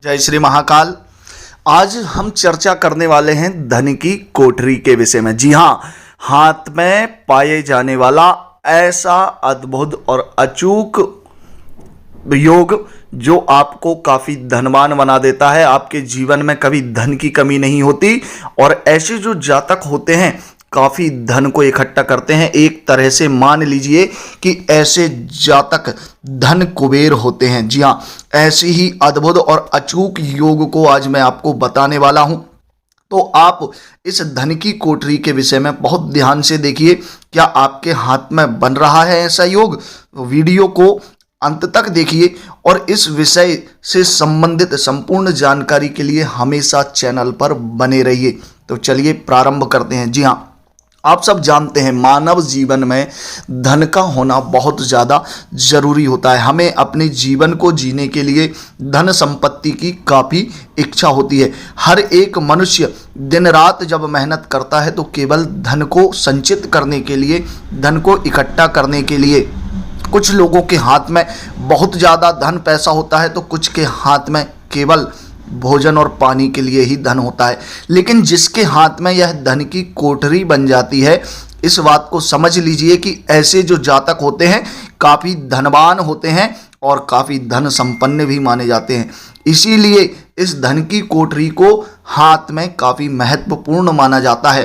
जय श्री महाकाल। आज हम चर्चा करने वाले हैं धन की कोठरी के विषय में। जी हाँ, हाथ में पाए जाने वाला ऐसा अद्भुत और अचूक योग जो आपको काफी धनवान बना देता है। आपके जीवन में कभी धन की कमी नहीं होती और ऐसे जो जातक होते हैं काफी धन को इकट्ठा करते हैं। एक तरह से मान लीजिए कि ऐसे जातक धन कुबेर होते हैं। जी हाँ, ऐसे ही अद्भुत और अचूक योग को आज मैं आपको बताने वाला हूं। तो आप इस धन की कोठरी के विषय में बहुत ध्यान से देखिए। क्या आपके हाथ में बन रहा है ऐसा योग? वीडियो को अंत तक देखिए और इस विषय से संबंधित संपूर्ण जानकारी के लिए हमेशा चैनल पर बने रहिए। तो चलिए प्रारंभ करते हैं। जी हाँ, आप सब जानते हैं मानव जीवन में धन का होना बहुत ज़्यादा जरूरी होता है। हमें अपने जीवन को जीने के लिए धन संपत्ति की काफ़ी इच्छा होती है। हर एक मनुष्य दिन रात जब मेहनत करता है तो केवल धन को संचित करने के लिए, धन को इकट्ठा करने के लिए। कुछ लोगों के हाथ में बहुत ज़्यादा धन पैसा होता है तो कुछ के हाथ में केवल भोजन और पानी के लिए ही धन होता है। लेकिन जिसके हाथ में यह धन की कोठरी बन जाती है, इस बात को समझ लीजिए कि ऐसे जो जातक होते हैं काफ़ी धनवान होते हैं और काफ़ी धन संपन्न भी माने जाते हैं। इसीलिए इस धन की कोठरी को हाथ में काफ़ी महत्वपूर्ण माना जाता है।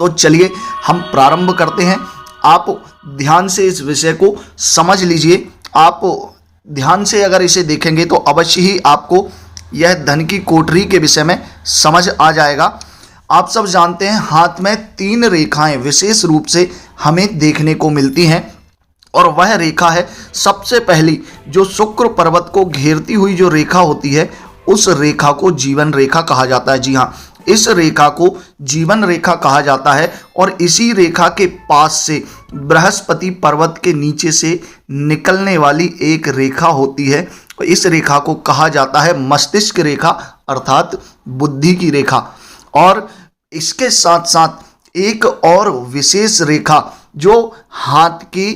तो चलिए हम प्रारंभ करते हैं। आप ध्यान से इस विषय को समझ लीजिए। आप ध्यान से अगर इसे देखेंगे तो अवश्य ही आपको यह धन की कोठरी के विषय में समझ आ जाएगा। आप सब जानते हैं हाथ में 3 रेखाएं विशेष रूप से हमें देखने को मिलती हैं और वह रेखा है सबसे पहली जो शुक्र पर्वत को घेरती हुई जो रेखा होती है, उस रेखा को जीवन रेखा कहा जाता है। जी हाँ, इस रेखा को जीवन रेखा कहा जाता है और इसी रेखा के पास से बृहस्पति पर्वत के नीचे से निकलने वाली एक रेखा होती है। इस रेखा को कहा जाता है मस्तिष्क रेखा अर्थात बुद्धि की रेखा। और इसके साथ साथ एक और विशेष रेखा जो हाथ की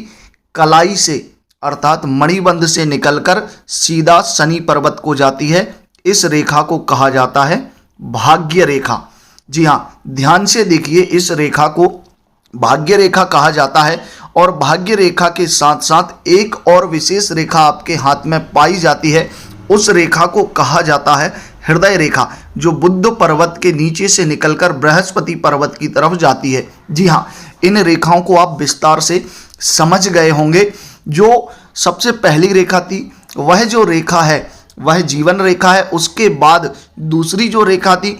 कलाई से अर्थात मणिबंध से निकलकर सीधा शनि पर्वत को जाती है, इस रेखा को कहा जाता है भाग्य रेखा। जी हाँ, ध्यान से देखिए, इस रेखा को भाग्य रेखा कहा जाता है। और भाग्य रेखा के साथ साथ एक और विशेष रेखा आपके हाथ में पाई जाती है, उस रेखा को कहा जाता है हृदय रेखा, जो बुद्ध पर्वत के नीचे से निकलकर बृहस्पति पर्वत की तरफ जाती है। जी हाँ, इन रेखाओं को आप विस्तार से समझ गए होंगे। जो सबसे पहली रेखा थी वह जो रेखा है वह जीवन रेखा है। उसके बाद दूसरी जो रेखा थी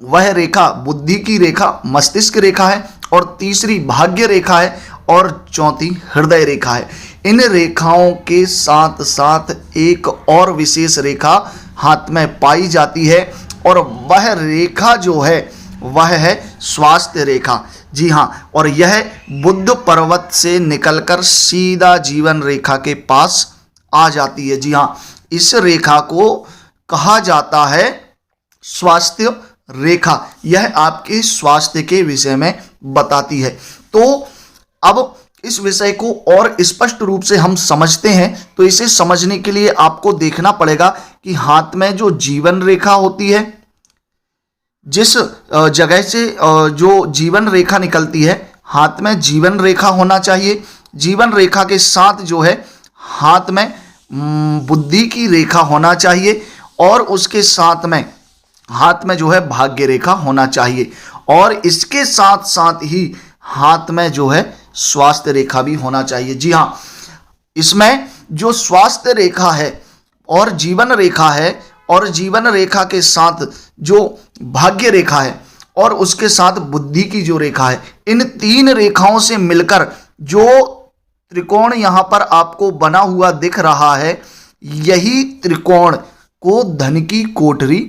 वह रेखा बुद्धि की रेखा मस्तिष्क रेखा है और तीसरी भाग्य रेखा है और चौथी हृदय रेखा है। इन रेखाओं के साथ साथ एक और विशेष रेखा हाथ में पाई जाती है और वह रेखा जो है वह है स्वास्थ्य रेखा। जी हाँ, और यह बुद्ध पर्वत से निकलकर सीधा जीवन रेखा के पास आ जाती है। जी हाँ, इस रेखा को कहा जाता है स्वास्थ्य रेखा। यह आपके स्वास्थ्य के विषय में बताती है। तो अब इस विषय को और स्पष्ट रूप से हम समझते हैं। तो इसे समझने के लिए आपको देखना पड़ेगा कि हाथ में जो जीवन रेखा होती है, जिस जगह से जो जीवन रेखा निकलती है, हाथ में जीवन रेखा होना चाहिए। जीवन रेखा के साथ जो है हाथ में बुद्धि की रेखा होना चाहिए और उसके साथ में हाथ में जो है भाग्य रेखा होना चाहिए और इसके साथ साथ ही हाथ में जो है स्वास्थ्य रेखा भी होना चाहिए। जी हाँ, इसमें जो स्वास्थ्य रेखा है और जीवन रेखा है और जीवन रेखा के साथ जो भाग्य रेखा है और उसके साथ बुद्धि की जो रेखा है, इन 3 रेखाओं से मिलकर जो त्रिकोण यहाँ पर आपको बना हुआ दिख रहा है, यही त्रिकोण को धन की कोठरी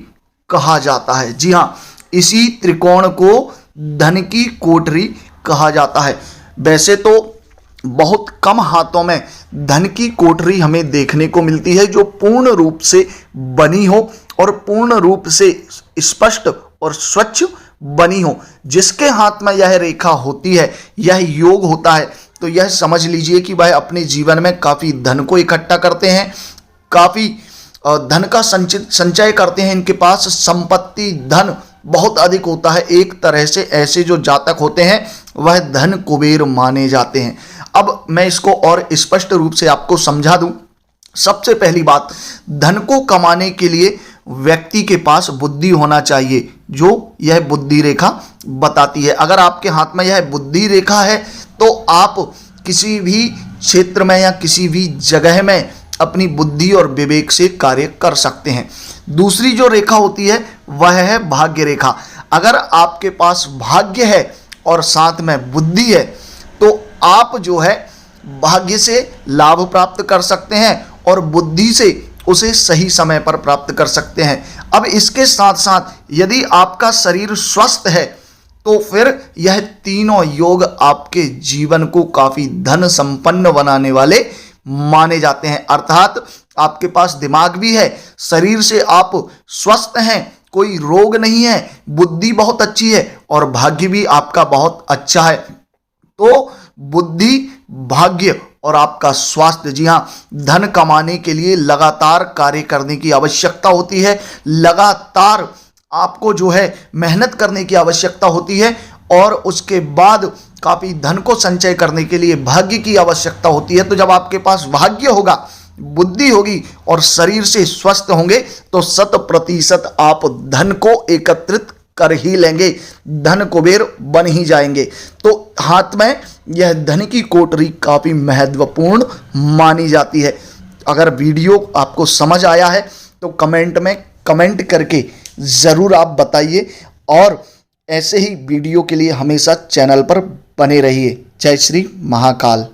कहा जाता है। जी हाँ, इसी त्रिकोण को धन की कोठरी कहा जाता है। वैसे तो बहुत कम हाथों में धन की कोठरी हमें देखने को मिलती है जो पूर्ण रूप से बनी हो और पूर्ण रूप से स्पष्ट और स्वच्छ बनी हो। जिसके हाथ में यह रेखा होती है, यह योग होता है, तो यह समझ लीजिए कि वह अपने जीवन में काफ़ी धन को इकट्ठा करते हैं, काफ़ी धन का संचय करते हैं, इनके पास संपत्ति धन बहुत अधिक होता है। एक तरह से ऐसे जो जातक होते हैं वह धन कुबेर माने जाते हैं। अब मैं इसको और स्पष्ट रूप से आपको समझा दूं। सबसे पहली बात, धन को कमाने के लिए व्यक्ति के पास बुद्धि होना चाहिए, जो यह बुद्धि रेखा बताती है। अगर आपके हाथ में यह बुद्धि रेखा है तो आप किसी भी क्षेत्र में या किसी भी जगह में अपनी बुद्धि और विवेक से कार्य कर सकते हैं। दूसरी जो रेखा होती है वह है भाग्य रेखा। अगर आपके पास भाग्य है और साथ में बुद्धि है तो आप जो है भाग्य से लाभ प्राप्त कर सकते हैं और बुद्धि से उसे सही समय पर प्राप्त कर सकते हैं। अब इसके साथ साथ यदि आपका शरीर स्वस्थ है तो फिर यह तीनों योग आपके जीवन को काफी धन संपन्न बनाने वाले माने जाते हैं। अर्थात आपके पास दिमाग भी है, शरीर से आप स्वस्थ हैं, कोई रोग नहीं है, बुद्धि बहुत अच्छी है और भाग्य भी आपका बहुत अच्छा है। तो बुद्धि, भाग्य और आपका स्वास्थ्य, जी हाँ, धन कमाने के लिए लगातार कार्य करने की आवश्यकता होती है, लगातार आपको जो है मेहनत करने की आवश्यकता होती है और उसके बाद काफी धन को संचय करने के लिए भाग्य की आवश्यकता होती है। तो जब आपके पास भाग्य होगा, बुद्धि होगी और शरीर से स्वस्थ होंगे तो 100% आप धन को एकत्रित कर ही लेंगे, धन कुबेर बन ही जाएंगे। तो हाथ में यह धन की कोठरी काफी महत्वपूर्ण मानी जाती है। अगर वीडियो आपको समझ आया है तो कमेंट में कमेंट करके ज़रूर आप बताइए और ऐसे ही वीडियो के लिए हमेशा चैनल पर बने रहिए। जय श्री महाकाल।